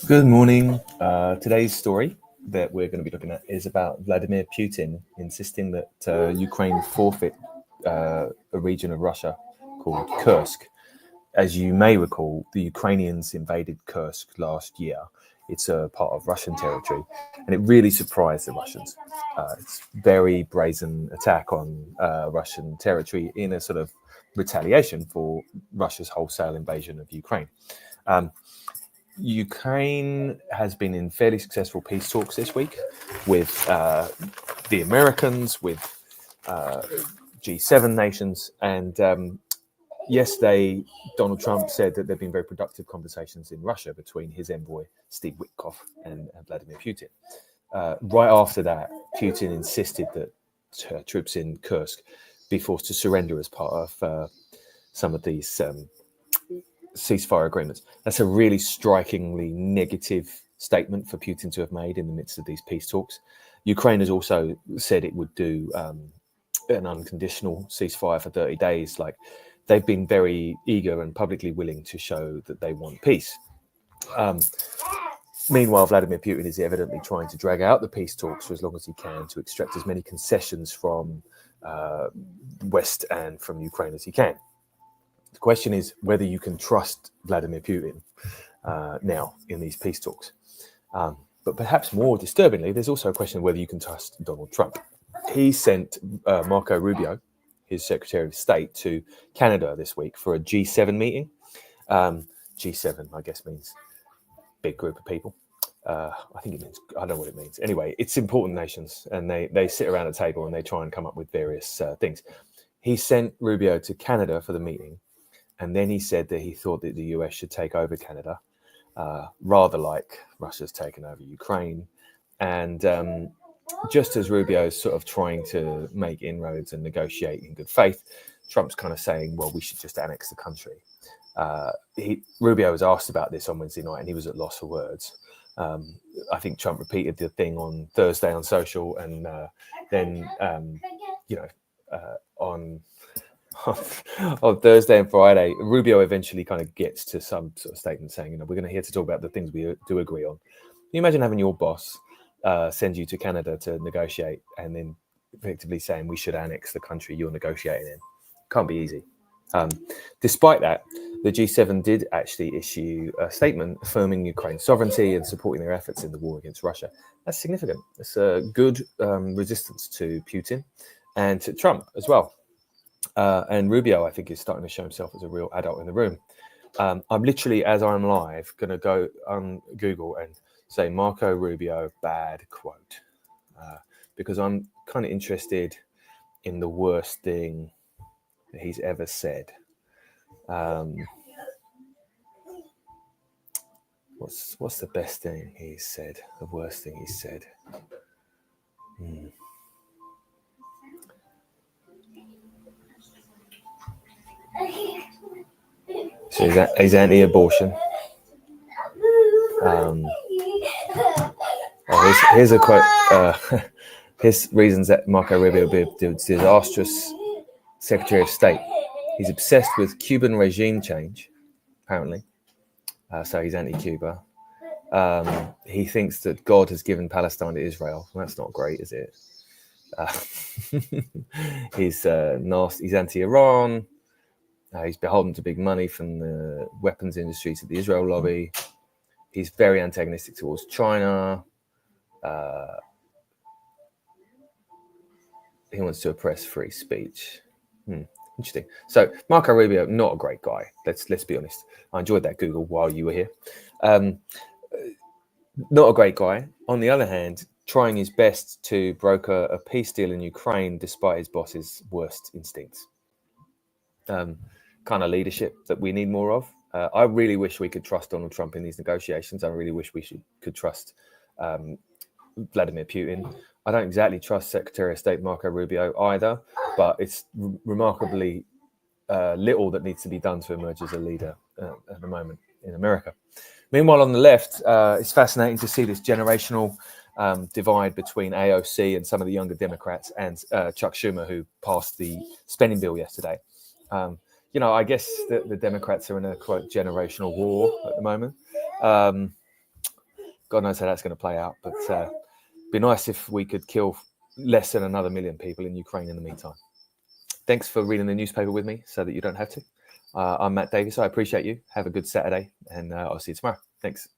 Good morning. Today's story that we're going to be looking at is about Vladimir Putin insisting that Ukraine forfeit a region of Russia called Kursk. As you may recall, the Ukrainians invaded Kursk last year. It's a part of Russian territory, and it really surprised the Russians. It's a very brazen attack on Russian territory in a sort of retaliation for Russia's wholesale invasion of Ukraine. Ukraine has been in fairly successful peace talks this week with the Americans, with G7 nations, and yesterday Donald Trump said that there have been very productive conversations in Russia between his envoy Steve Witkoff and Vladimir Putin. Right after that, Putin insisted that troops in Kursk be forced to surrender as part of some of these ceasefire agreements. That's a really strikingly negative statement for Putin to have made in the midst of these peace talks. Ukraine has also said it would do an unconditional ceasefire for 30 days. Like, they've been very eager and publicly willing to show that they want peace. Meanwhile, Vladimir Putin is evidently trying to drag out the peace talks for as long as he can to extract as many concessions from West and from Ukraine as he can. The question is whether you can trust Vladimir Putin now in these peace talks. But perhaps more disturbingly, there's also a question of whether you can trust Donald Trump. He sent Marco Rubio, his Secretary of State, to Canada this week for a G7 meeting. G7, I guess, means big group of people. I think it means, I don't know what it means. Anyway, it's important nations, and they sit around a table and they try and come up with various things. He sent Rubio to Canada for the meeting. And then he said that he thought that the US should take over Canada, rather like Russia's taken over Ukraine. And just as Rubio is sort of trying to make inroads and negotiate in good faith, Trump's kind of saying, well, we should just annex the country. Rubio was asked about this on Wednesday night, and he was at loss for words. I think Trump repeated the thing on Thursday on social, and then, on Thursday and Friday, Rubio eventually kind of gets to some sort of statement saying, we're going to here to talk about the things we do agree on. Can you imagine having your boss send you to Canada to negotiate and then effectively saying we should annex the country you're negotiating in? Can't be easy. Despite that, the G7 did actually issue a statement affirming Ukraine's sovereignty and supporting their efforts in the war against Russia. That's significant. It's a good resistance to Putin and to Trump as well. And Rubio, I think, is starting to show himself as a real adult in the room. I'm literally, as I'm live, going to go on Google and say Marco Rubio bad quote, because I'm kind of interested in the worst thing that he's ever said. What's the best thing he's said? The worst thing he's said. So he's anti-abortion. Here's a quote. His reasons that Marco Rubio be a disastrous Secretary of State. He's obsessed with Cuban regime change, apparently. So he's anti-Cuba. He thinks that God has given Palestine to Israel. Well, that's not great, is it? He's nasty. He's anti-Iran. He's beholden to big money from the weapons industry to the Israel lobby. He's very antagonistic towards China. He wants to oppress free speech. Interesting. So Marco Rubio, not a great guy. Let's be honest. I enjoyed that Google while you were here. Not a great guy. On the other hand, trying his best to broker a peace deal in Ukraine despite his boss's worst instincts. Kind of leadership that we need more of. I really wish we could trust Donald Trump in these negotiations. I really wish we could trust Vladimir Putin. I don't exactly trust Secretary of State Marco Rubio either, but it's remarkably little that needs to be done to emerge as a leader at the moment in America. Meanwhile, on the left, it's fascinating to see this generational divide between AOC and some of the younger Democrats and Chuck Schumer, who passed the spending bill yesterday. I guess the Democrats are in a quite generational war at the moment. God knows how that's going to play out. But be nice if we could kill less than another million people in Ukraine in the meantime. Thanks for reading the newspaper with me so that you don't have to. I'm Matt Davis. I appreciate you. Have a good Saturday, and I'll see you tomorrow. Thanks.